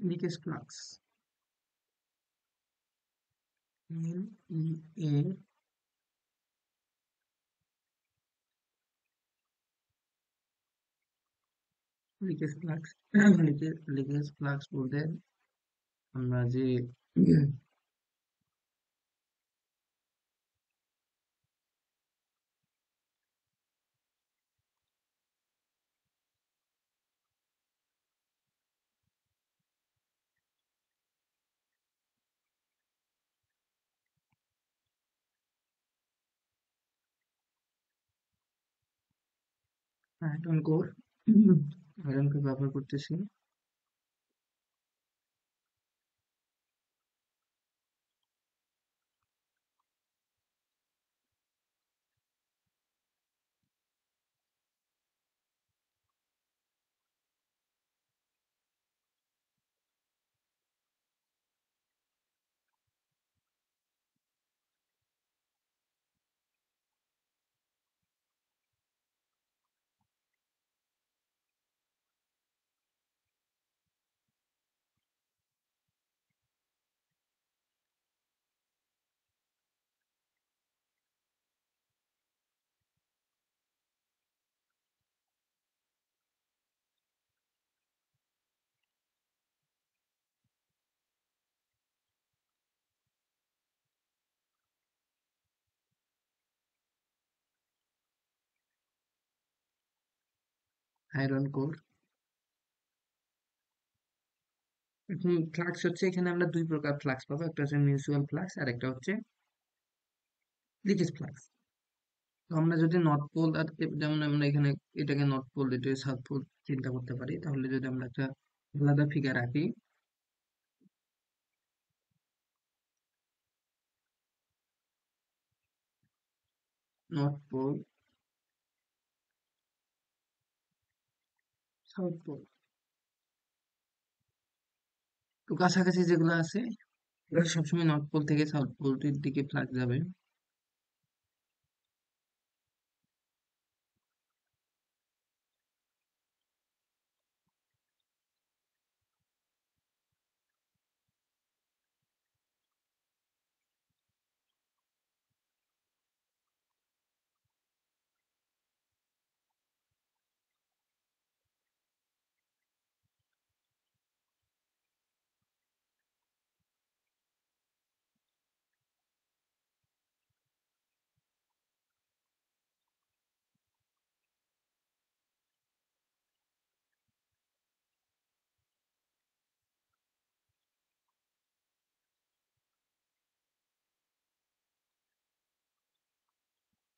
Leakage flux, এল ই এ leakage flux. Leakage flux বলতে আমরা যে আয়রন কোর, আয়রন কোর ব্যবহার করতেছি। আয়রন কোর, এখন ফ্লাক্স হচ্ছে, এখানে আমরা দুই প্রকার ফ্লাক্স পাবো, একটা হচ্ছে মিউচুয়াল ফ্লাক্স আর একটা হচ্ছে লিকেজ ফ্লাক্স। তো আমরা যদি নর্থ পোল আর যেমন আমরা এখানে এটাকে নর্থ পোল, এটাকে সাউথ পোল চিন্তা করতে পারি, তাহলে যদি আমরা একটা আলাদা ফিগার আঁকি, নর্থ পোল, সাউথ পোল, তো কাছাকাছি যেগুলো আছে ওরা সবসময় নর্থ পোল থেকে সাউথ পোলটির দিকে ফ্লাক্স যাবে।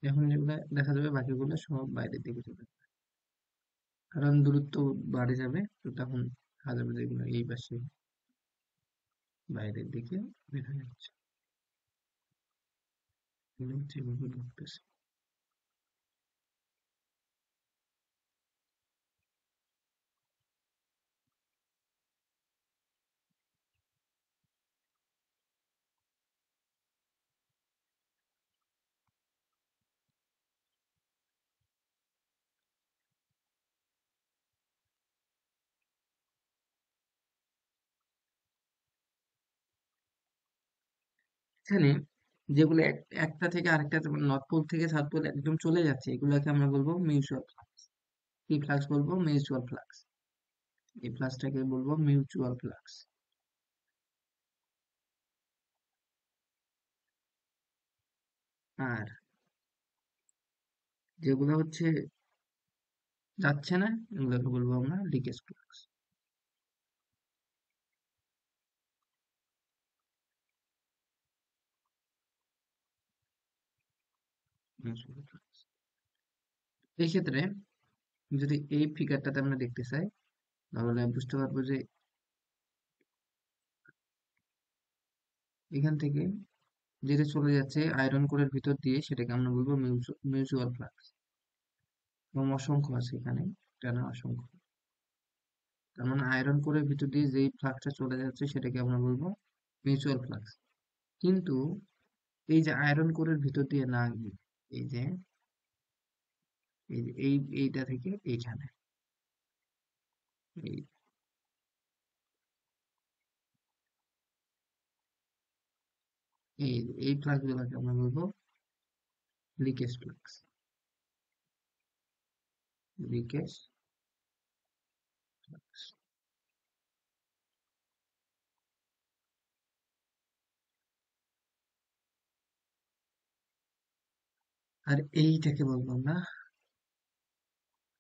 এখন যেগুলো দেখা যাবে বাকিগুলো সব বাইরের দিকে চলে যাবে, কারণ দূরত্ব বাড়ে যাবে, তো তখন দেখা যাবে যেগুলো এই পাশে বাইরের দিকে বের হয়ে যাচ্ছে, এগুলো হচ্ছে এভাবে ঢুকতেছে। এখানে যেগুলো একটা থেকে আরেকটা, নর্থ পোল থেকে সাউথ পোল একদম চলে যাচ্ছে, এগুলোকে আমরা বলবো মিউচুয়াল ফ্লাক্স। কি ফ্লাক্স বলবো? Mutual flux. এই ফ্লাক্সটাকে বলবো মিউচুয়াল ফ্লাক্স। আর যেগুলো হচ্ছে যাচ্ছে না, এগুলোকে বলবো আমরা লিকেজ ফ্লাক্স। এই ক্ষেত্রে যদি এই ফিগারটাতে আমরা দেখতে চাই, তাহলে বুঝতে পারবো যে এখান থেকে যেটা চলে যাচ্ছে আয়রন কোরের ভিতর দিয়ে, সেটাকে আমরা বলবো মিউচুয়াল ফ্লাক্স। এবং অসংখ্য আছে এখানে, একটা না অসংখ্য। তার মানে আয়রন কোরের ভিতর দিয়ে যেই ফ্লাক্সটা চলে যাচ্ছে সেটাকে আমরা বলবো মিউচুয়াল ফ্লাক্স। কিন্তু এই যে আয়রন কোরের ভিতর দিয়ে না গিয়ে, এই যে এইটা থেকে এইখানে, এই এই এই ফ্লাক্স গুলোকে আমরা বলবো লিকেজ ফ্লাক্স। Leakage flux. আর এইটাকে বলবো আমরা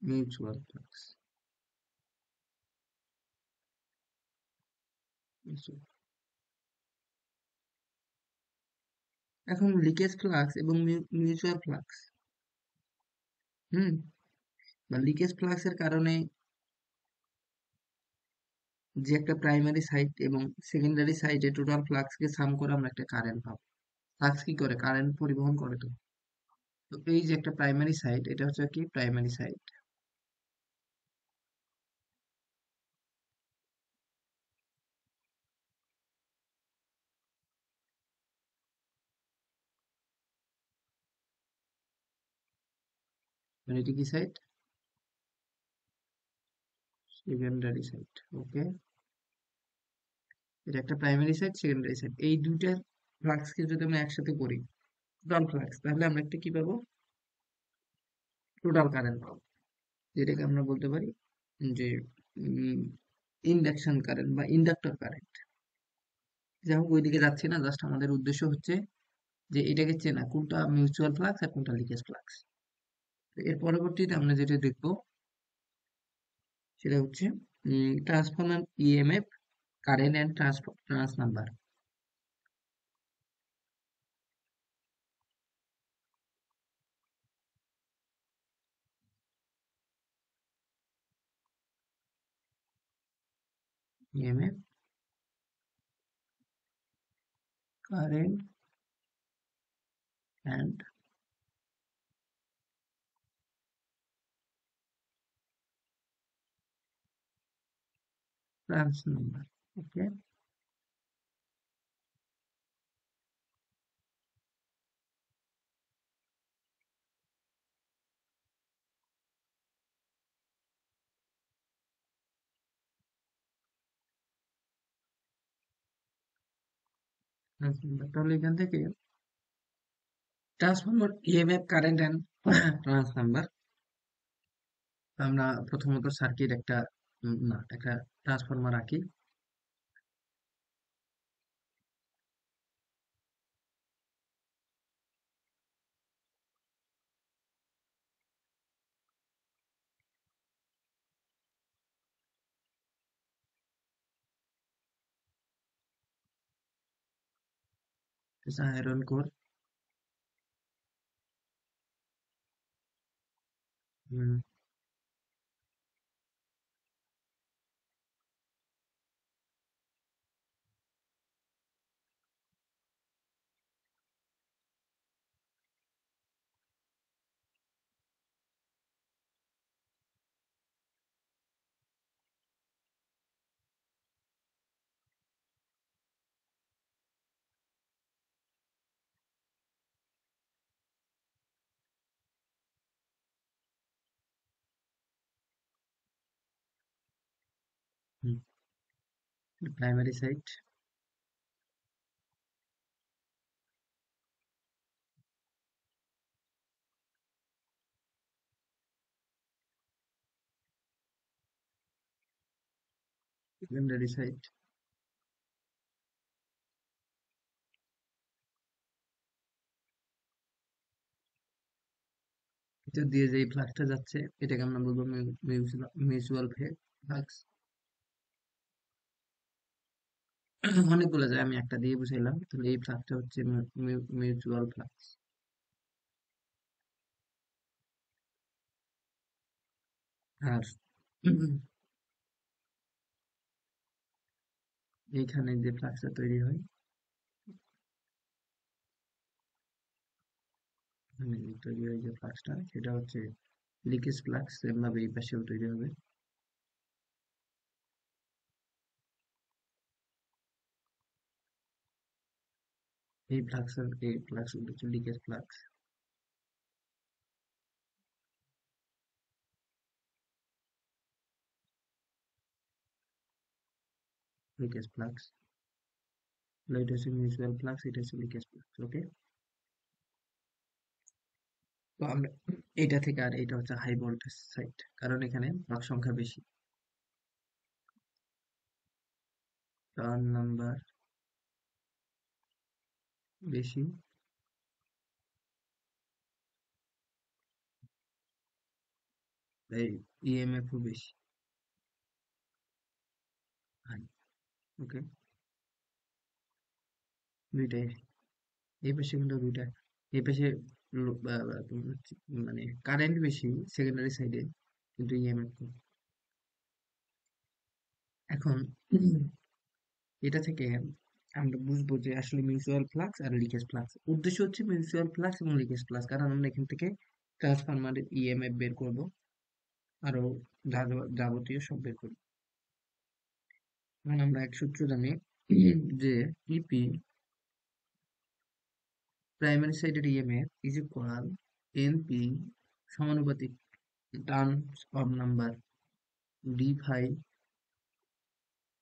মিউচুয়াল ফ্লাক্স। এখন লিকেজ ফ্লাক্স এবং মিউচুয়াল ফ্লাক্স, হুম, বা লিকেজ ফ্লাক্স এর কারণে যে একটা প্রাইমারি সাইড এবং সেকেন্ডারি সাইডে টোটাল ফ্লাক্স কে সাম করে আমরা একটা কারেন্ট পাবো। ফ্লাক্স কি করে? কারেন্ট পরিবহন করে। তো তো এই যে একটা প্রাইমারি সাইড, এটা হচ্ছে কি প্রাইমারি সাইড, মানে এটি কি সাইড? Secondary side. ওকে, এটা একটা প্রাইমারি সাইড, সেকেন্ডারি সাইড, এই দুইটা ফ্লাক্স কে যদি আমরা একসাথে করি টোটাল ফ্লাক্স, তাহলে আমরা একটা কি পাবো? টোটাল কারেন্ট পাবো, যেটাকে আমরা বলতে পারি যে ইন্ডাকশন কারেন্ট বা ইন্ডাক্টর কারেন্ট। যাই হোক, ওইদিকে যাচ্ছি না, জাস্ট আমাদের উদ্দেশ্য হচ্ছে যে এটাকে চেনা কোনটা মিউচুয়াল ফ্লাক্স আর কোনটা লিকেজ ফ্লাক্স। এর পরবর্তীতে আমরা যেটা দেখবো সেটা হচ্ছে transformer EMF, current and trans number. EMF, current and trans number. Okay, trans number. তাহলে এখান থেকে transformer EMF, current and trans number, আমরা প্রথমত সার্কিট একটা না একটা ট্রান্সফরমার আঁকি। Iron core, primary side, secondary side. ভিতর দিয়ে যে ফ্লাক্সটা যাচ্ছে এটাকে আমরা বলবো মিউচুয়াল ফ্লাক্স। অনেকগুলো যায়, আমি একটা দিয়ে বুঝাইলাম। তাহলে এই ফ্লাক্সটা হচ্ছে মিউচুয়াল ফ্লাক্স। আর এইখানে যে ফ্লাক্সটা তৈরি হয়, এখানে যে তৈরি হয় যে ফ্লাক্সটা, সেটা হচ্ছে লিকেজ ফ্লাক্স। এভাবে এই পাশেও তৈরি হবে। এই ফ্লাক্স হচ্ছে leakage flux. Leakage flux, leakage flux. এটা হচ্ছে মিউচুয়াল ফ্লাক্স, এটা হচ্ছে লিকেজ ফ্লাক্স। ওকে, তো আমরা এটা থেকে, আর এটা হচ্ছে হাই ভোল্টেজ সাইড, কারণ এখানে পাক সংখ্যা বেশি, টার্ন নাম্বার বেশি, তাই ইএমএফও বেশি, হাই। ওকে, দুইটাই, এই পাশে কিন্তু দুইটা, এই পাশে তোমার হচ্ছে মানে কারেন্ট বেশি সেকেন্ডারি সাইডে, কিন্তু ইএমএফ কম। এখন এটা থেকে আমরা বুঝবো যে আসলে মিউচুয়াল ফ্লাক্স আর লিকেজ ফ্লাক্স, উদ্দেশ্য হচ্ছে মিউচুয়াল ফ্লাক্স এবং লিকেজ ফ্লাক্স, কারণ আমরা এখান থেকে ট্রান্সফরমারের ইএমএফ বের করব, আরো যাবতীয় সব বের করব। এখন আমরা এক সূত্র জানি যে ইপি প্রাইমারি সাইডের ইএমএফ ইজ ইকুয়াল এনপি সমানুপাতিক turns of number d phi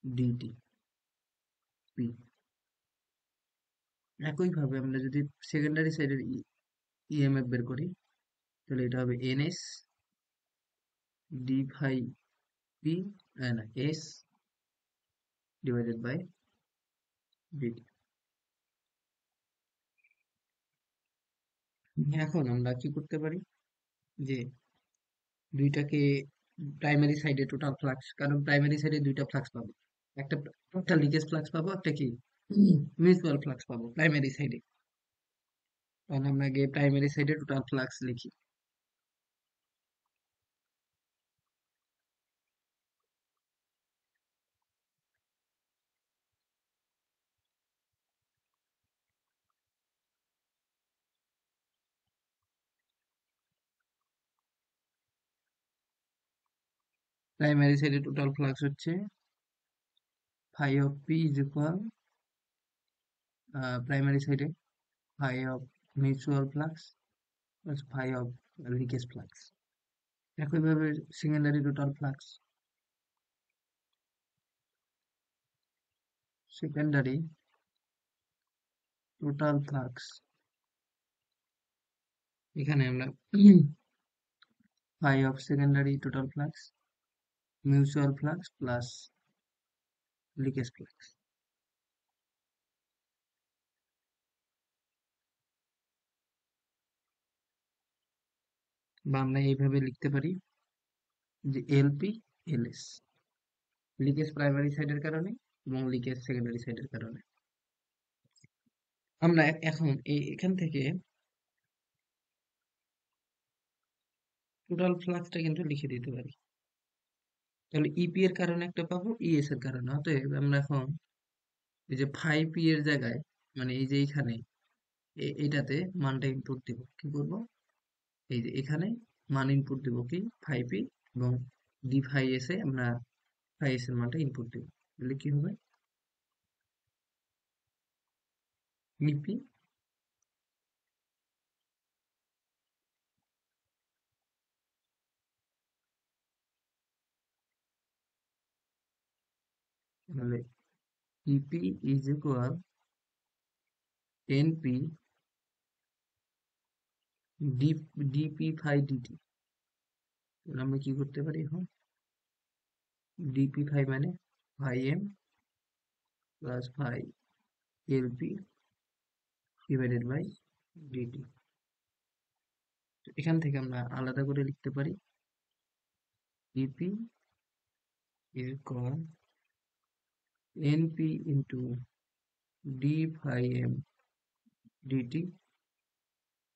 d t p. একইভাবে আমরা যদি সেকেন্ডারি সাইডের ইএমএফ বের করি, তাহলে এটা হবে এনএস ডি ফাই পি, না এস ডিভাইডেড বাই ডিটি। এখন আমরা কি করতে পারি যে দুইটাকে প্রাইমারি সাইডে টোটাল ফ্লাক্স, কারণ প্রাইমারি সাইডে দুইটা ফ্লাক্স পাবো, একটা একটা লিকেজ ফ্লাক্স পাবো, একটা কি মিউচুয়াল ফ্লাক্স পাবো প্রাইমারি সাইডে। তাহলে আমরা আগে প্রাইমারি সাইডে টোটাল ফ্লাক্স লিখি। প্রাইমারি সাইডে টোটাল ফ্লাক্স হচ্ছে phi of p is equal, primary সাইডে phi of mutual flux plus phi of leakage flux. একইভাবে secondary total flux, secondary total flux, এখানে আমরা phi of secondary total flux mutual flux plus leakage flux, বা আমরা এইভাবে লিখতে পারি যে এলপি এলএস, লিকেজ প্রাইমারি সাইডের কারণে এবং লিকেজ সেকেন্ডারি সাইডের কারণে। আমরা এখন এখান থেকে টোটাল ফ্লাক্সটা কিন্তু লিখে দিতে পারি, তাহলে ইপি এর কারণে একটা পাবো, ইএস এর কারণে। অতএব আমরা এখন এই যে ফাই পি এর জায়গায়, মানে এই যে এইখানে এটাতে মানটা ইনপুট দিব, কি করব, এই যে এখানে মান ইনপুট দিব কি ফাই পি, এবং ডি ফাই এস এ আমরা ফাই এস এর মানটা ইনপুট দিব, তাহলে কি হবে ইপি তাহলে E P is equal NP d d p phi d t. আমরা কি করতে পারি এখন, ডিপি ফাই মানে phi M plus phi L P divided by d t. এখান থেকে আমরা আলাদা করে লিখতে পারি E P is equal N P into d phi M DT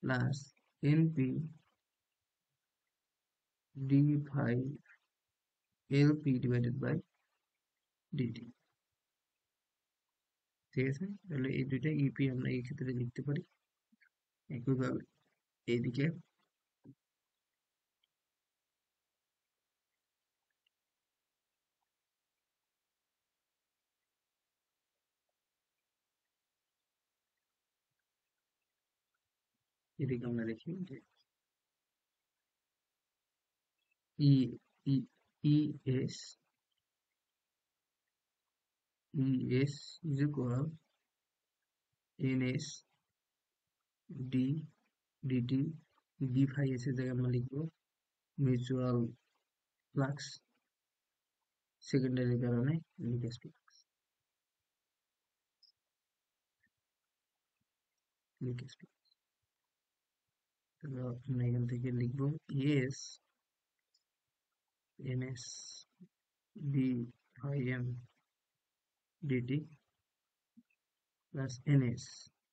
plus N P d phi L P divided by d t. ঠিক আছে, তাহলে এই দুইটা ইপি আমরা এই ক্ষেত্রে লিখতে পারি। একইভাবে এইদিকে এদিকে আমরা লিখি যে E E E S E S is equal NS D DT D phi S এর জায়গায় আমরা লিখবো মিউচুয়াল ফ্লাক্স সেকেন্ডারি কারণে লিকেজ ফ্লাক্স লিকেজ ফ্লাক্স। তাহলে আমরা এখান থেকে লিখবো S NS D phi M DT plus NS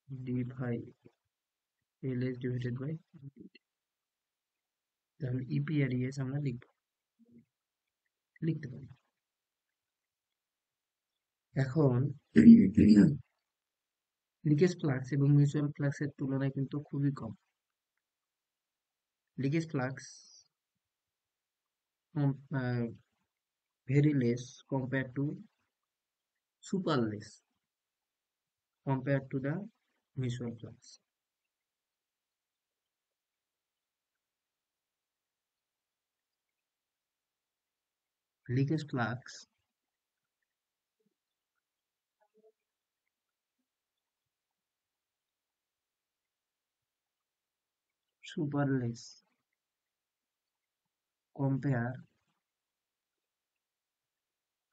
D phi LS divided by DT. তাহলে ইপি আর ইএস আমরা লিখতে পারি। এখন লিকেজ ফ্লাক্স এবং মিউচুয়াল ফ্লাক্সের তুলনায় কিন্তু খুবই কম। Leakage flux very less compared to super less compared to the mutual flux. Leakage flux super less compared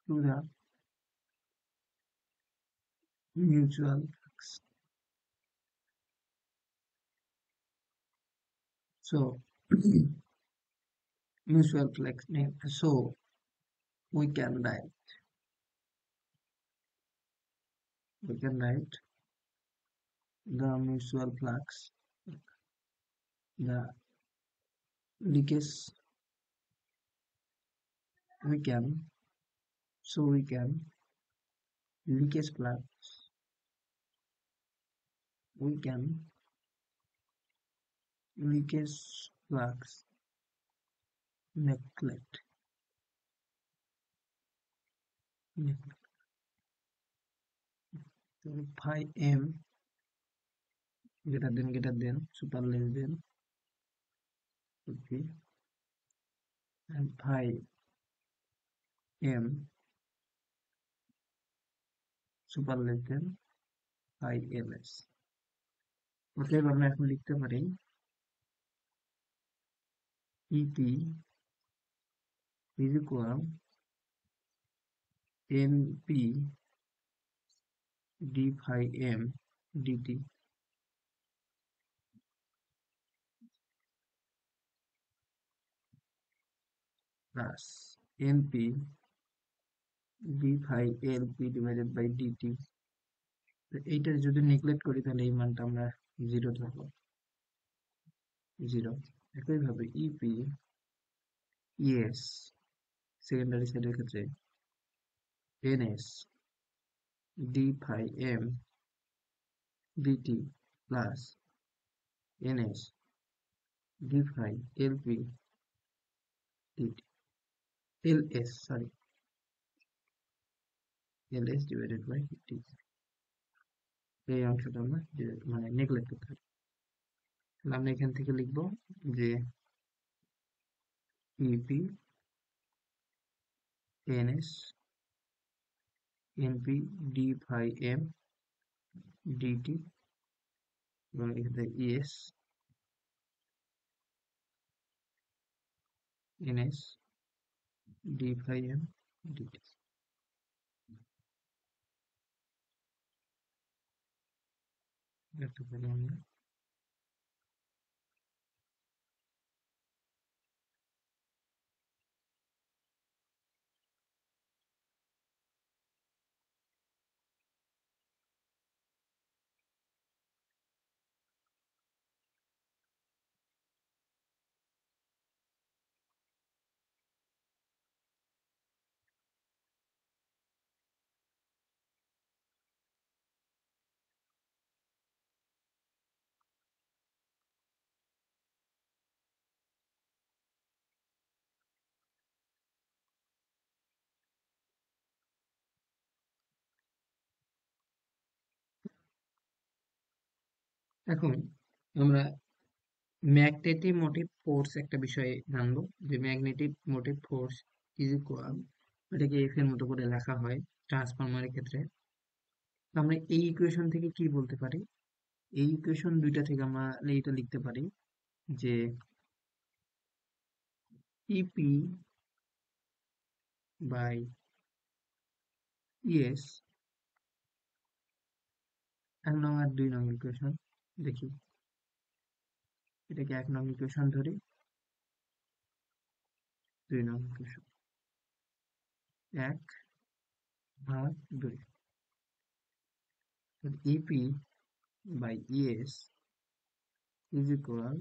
to the mutual flux. So mutual flux name. So we can write the mutual flux, the leakage we can we can leakage flux we can leakage flux neglect so phi m greater than super less than okay and phi m super less than phi ls অতএব আমরা এখন লিখতে পারি EP is equal NP d phi m dt plus NP d phi LP divided by dt। এইটা যদি neglect করি তাহলে এই মানটা আমরা জিরো ধরবো, জিরো। একইভাবে ইপি ইএস সেকেন্ডারি সাইডের ক্ষেত্রে N S D phi M DT plus NS D phi L P d t L S sorry L S divided by d t. এই অংশটা আমরা মানে নেগলেক্ট করতে পারি। আমরা এখান থেকে লিখবো যে E P N S N P d phi M d t এবং এখানে E S N S D phi M d t. আমরা এখন আমরা ম্যাগনেটিক মোটিভ ফোর্স একটা বিষয়ে জানবো যে magnetic motive force is equal, এটাকে এফ এর মতো করে লেখা হয় ট্রান্সফরমারের ক্ষেত্রে আমরা এই ইকুয়েশন থেকে কি বলতে পারি? এই ইকুয়েশন দুইটা থেকে আমরা এইটা লিখতে পারি যে ইপি বাই ইএস, 1 নং আর 2 নং ইকুয়েশন। দেখি, এটাকে 1 নং ইকুয়েশন ধরি, 2 নং equation, 1/2। EP by ES is equal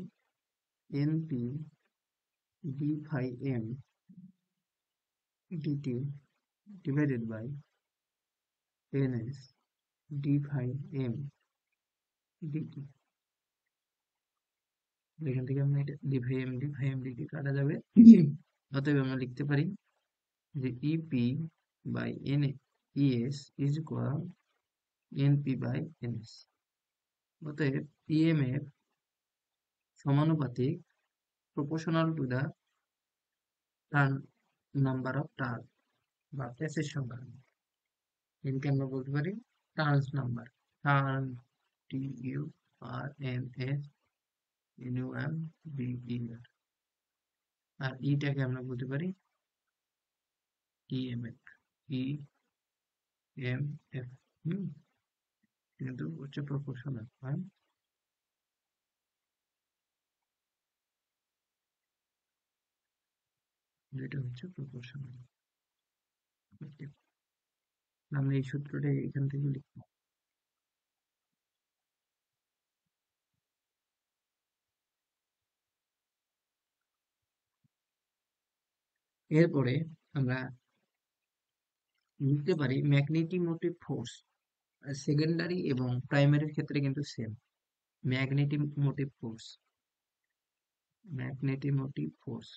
NP d phi M dt divided by NS D phi M dt. এখান থেকে আমরা এটা ডি ফাই এম ডিটি কাটা যাবে। অতএব আমরা লিখতে পারি যে EP by N ES is equal NP by NS. অতএব ইএমএফ সমানুপাতিক proportional to the turn number of turn বা প্যাসেজ সংখ্যা। এটাকে আমরা বলতে পারি turns number. Turn, T U R N S N U M B E R. আর ইটাকে আমরা বলতে পারি ইএমএফ, ই এম এফ। কিন্তু হচ্ছে প্রপোর্শনাল, হয় যেটা হচ্ছে প্রপোর্শনাল। আমরা এই সূত্রটা এখান থেকে লিখবো। এরপরে আমরা লিখতে পারি ম্যাগনেটোমোটিভ ফোর্স। সেকেন্ডারি এবং প্রাইমারির ক্ষেত্রে কিন্তু same. Magnetomotive force, magnetomotive force,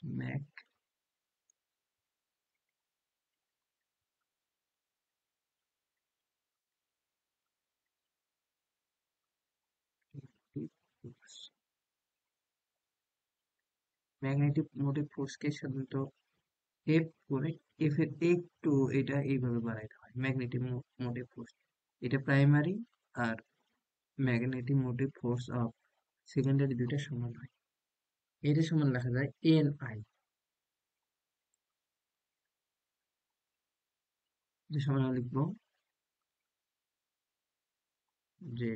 magnetic motive ফোর্সকে সাধারণত এফ করে, এফ এর একটু এটা এইভাবে বাড়াইতে হয়। ম্যাগনেটিক মোটিভ ফোর্স এটা প্রাইমারি, আর magnetic motive force of secondary দুইটা সমান হয়। এটা সমান লেখা যায় এন আই, যে সমান লিখবো যে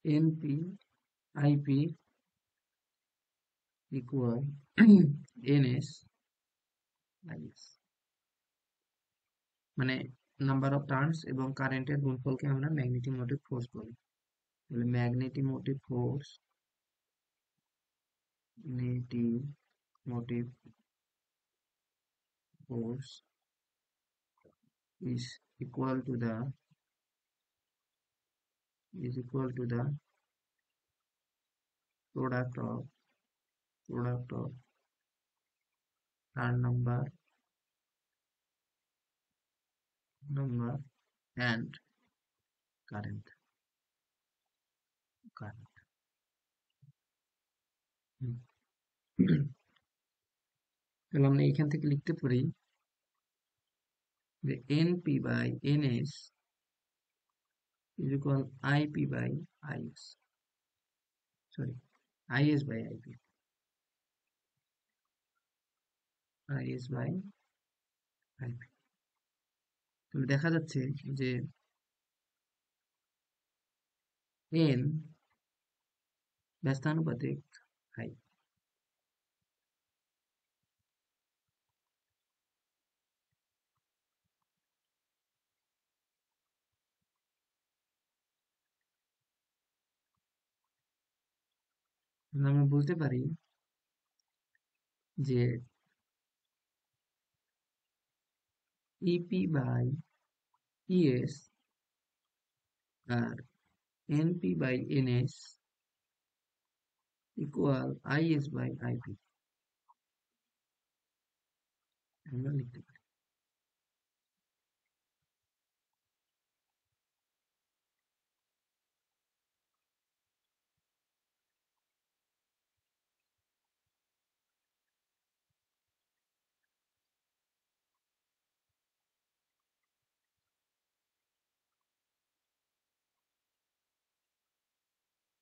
NP IP equal NS IS. মানে নাম্বার অফ টার্নস এবং কারেন্টের গুণফলকে আমরা ম্যাগনেটিক মোটিভ ফোর্স বলি। তাহলে magnetic motive force, magnetic motive force is equal to the is equal to the product of turn number and current. Hmm. তাহলে আমরা এখান থেকে লিখতে পারি যে NP by NS is equal IP by IS, sorry IS by IP, IS by IP. তাহলে দেখা যাচ্ছে যে এন ব্যস্তানুপাতিক আই। আমরা বলতে পারি যে ইপি বাই ইএস আর NP by NS equal IS by IP আমরা লিখতে পারি।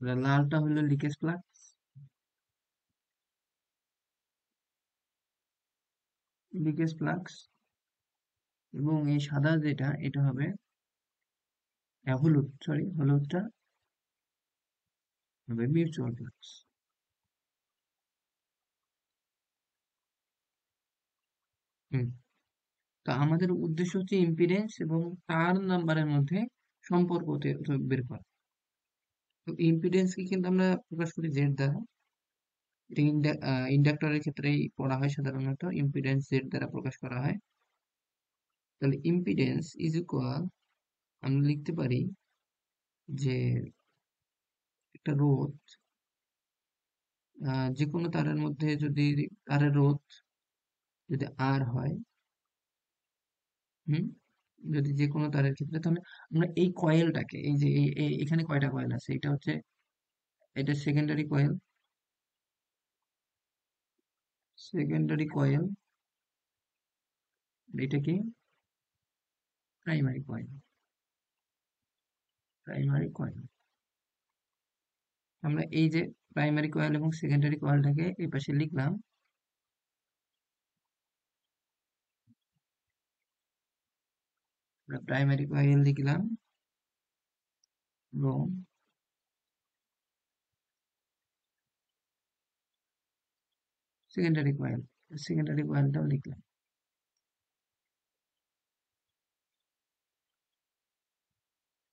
লালটা হলো লিকেজ ফ্লাক্স, লিকেজ ফ্লাক্স, এবং এই সাদা যেটা এটা হবে হলুদ, সরি হলুদটা হবে মিউচুয়াল ফ্লাক্স। হুম। তো আমাদের উদ্দেশ্য হচ্ছে ইম্পিডেন্স এবং তার নাম্বারের মধ্যে সম্পর্ক বের করা। তো ইম্পিডেন্সকে কিন্তু আমরা প্রকাশ করি জেড দ্বারা। এটা ইন্ডাক্টরের ক্ষেত্রেই পড়া হয় সাধারণত, ইম্পিডেন্স জেড দ্বারা প্রকাশ করা হয়। তাহলে ইম্পিডেন্স ইজ ইকুয়াল, আমরা লিখতে পারি যে একটা রোধ, যে কোনো তারের মধ্যে যদি তারের রোধ যদি আর হয়, হুম, যদি যে কোনো তারের ক্ষেত্রে, তাহলে আমরা এই কয়েলটাকে, এই যে এখানে কয়টা কয়েল আছে, এটা হচ্ছে, এটা সেকেন্ডারি কয়েল, সেকেন্ডারি কয়েল, এটা কি প্রাইমারি কয়েল, প্রাইমারি কয়েল। আমরা এই যে প্রাইমারি কয়েল এবং সেকেন্ডারি কয়েলটাকে এই পাশে লিখলাম, প্রাইমারি কয়েল লিখলাম এবং সেকেন্ডারি কয়েল, সেকেন্ডারি কয়েলটাও লিখলাম।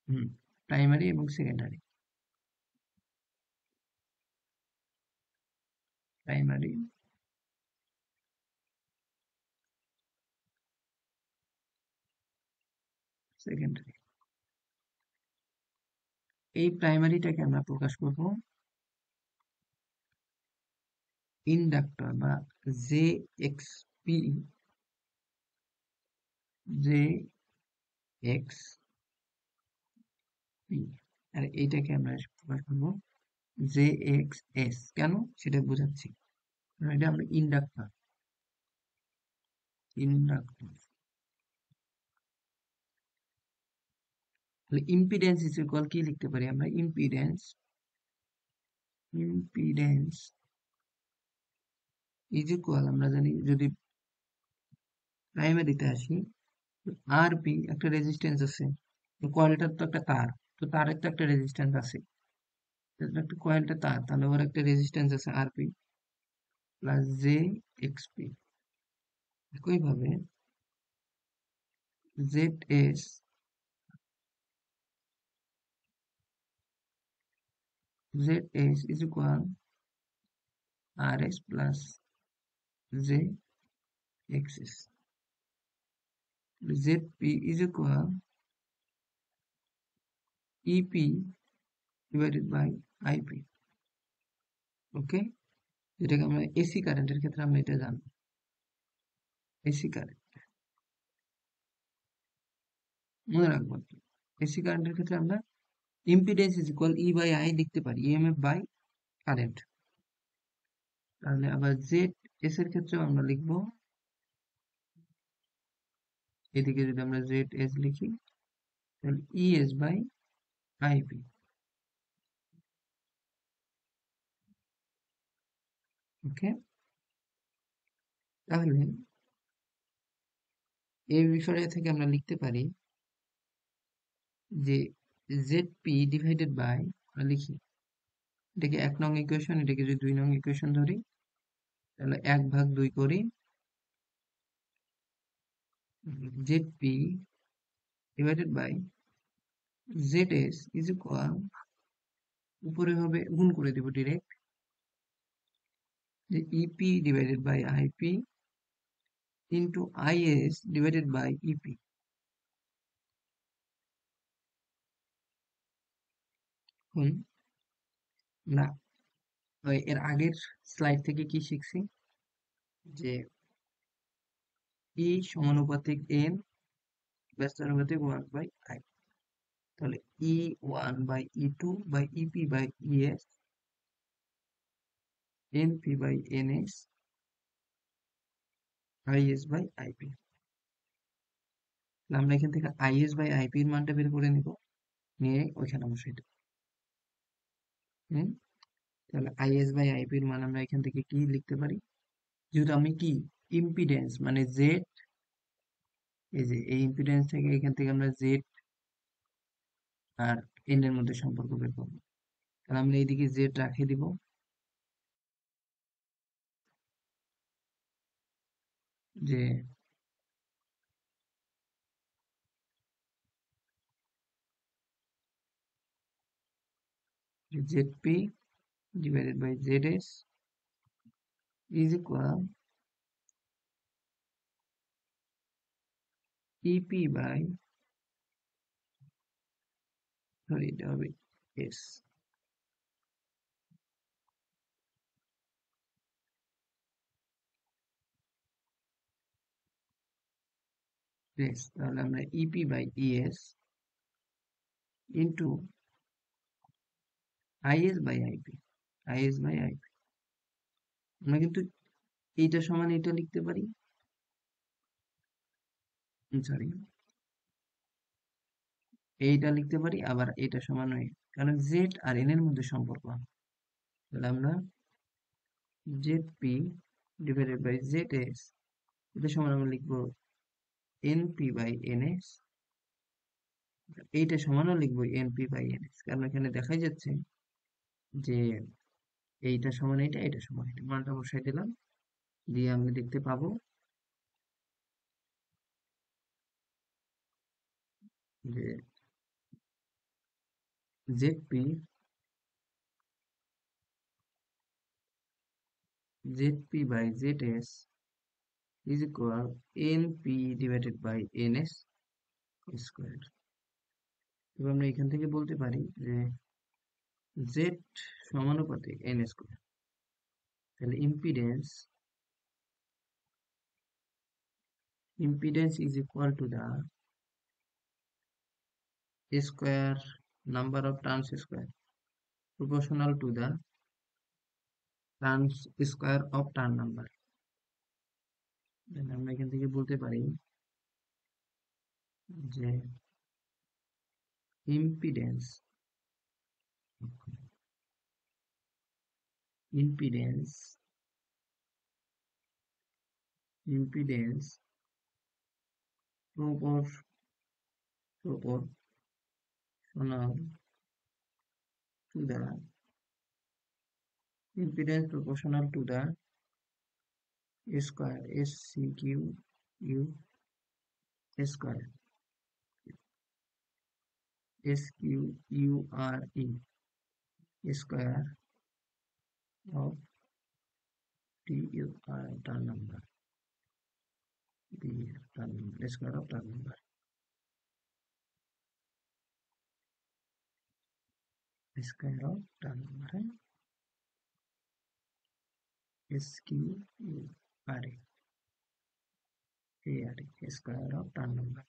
হুম, প্রাইমারি এবং সেকেন্ডারি, প্রাইমারি সেকেন্ডারি। এই প্রাইমারিটাকে আমরা প্রকাশ করব ইন্ডাক্টর বা J X P, J X P, আর এইটাকে আমরা প্রকাশ করব জে এক্স এস। কেন সেটা বোঝাচ্ছি। কারণ এটা আমরা ইন্ডাক্টর, ইন্ডাক্টর। তাহলে ইম্পিডেন্স ইজ ইকুয়াল কি লিখতে পারি আমরা, ইম্পিডেন্স, ইম্পিডেন্স ইজ ইকুয়াল, আমরা জানি যদি প্রাইমারিতে আসি, আর পি একটা রেজিস্ট্যান্স আছে, কয়েলটার তো একটা তার, তো তারের তো একটা রেজিস্ট্যান্স আছে, একটা কয়েলটা তার, তাহলে ওর একটা রেজিস্ট্যান্স আছে R P plus J X P. একইভাবে Z S, Z S is equal R S plus J X S. Z P is equal EP divided by IP. Okay, যেটাকে আমরা এসি কারেন্টের ক্ষেত্রে আমরা এটা জানবো, এসি কারেন্ট মনে রাখবো। এসি কারেন্টের ক্ষেত্রে আমরা impedance is equal E by I লিখতে পারি, ইএমএফ বাই কারেন্ট। তাহলে আবার জেড এস এর ক্ষেত্রেও আমরা লিখবো, এদিকে যদি আমরা জেড এস লিখি তাহলে ই এস বাই আইপি। ওকে, তাহলে এই বিষয় থেকে আমরা লিখতে পারি যে জেড পি ডিভাইডেড বাই, লিখি এটাকে 1 নং ইকুয়েশন, এটাকে যদি 2 নং ইকুয়েশন ধরি তাহলে 1/2 করি, Z P divided by Z S is equal, উপরে হবে গুণ করে দিব ডিরেক্ট, যে EP divided by IP into IS divided by EP. এখন আমরা এর আগের স্লাইড থেকে কি শিখছি, যে ই সমানুপাতিক এন ব্যস্তানুপাতিক 1/i। তাহলে E1 by E2 by EP by ES, NP by NS, IS by IP. আমরা এখান থেকে আইএস বাই আইপি এর মানটা বের করে নিব, নিয়ে ওইখানে বসাই দেব। হ্যাঁ, তাহলে আইএস বাই আইপির মান আমরা এখান থেকে কি লিখতে পারি? যেহেতু আমি কি ইম্পিডেন্স মানে জেড, এই যে এই ইম্পিডেন্স থেকে এখান থেকে আমরা জেড আর এন এর মধ্যে সম্পর্ক বের করবো। তাহলে আমরা এইদিকে জেড রাখে দিব, যে Z P divided by Z S is equal EP by, sorry এটা হবে এস। এস তাহলে আমরা EP by ES into IS by IP, IS by IP. আমরা কিন্তু এইটা সমান এটা লিখতে পারি, সরি এইটা লিখতে পারি, আবার এটা সমান হয়, কারণ জেড আর এন এর মধ্যে সম্পর্ক। তাহলে আমরা Z P divided by Z S, এটা সমান আমরা লিখবো n P by n S, এইটা সমানও লিখবো n P by n S, কারণ এখানে দেখাই যাচ্ছে যে এইটা সমান এটা, এটা সমান এটা, মানটা বসাই দিলাম, দিয়ে আমি দেখতে পাবো যে Z P, Z P by Z S is equal np divided by ns square. এবার আমরা এখান থেকে বলতে পারি যে z সমানুপাতে n স্কোয়ার। তাহলে impedance is equal to the square number of turns square proportional to the turns square of turn number। তাহলে আমরা এখান থেকে বলতে পারি যে impedance impedance impedance proportional to the impedance proportional to the square sq u square squre square of turn number, the turn number square of turn number square of turn number है squre square of turn number।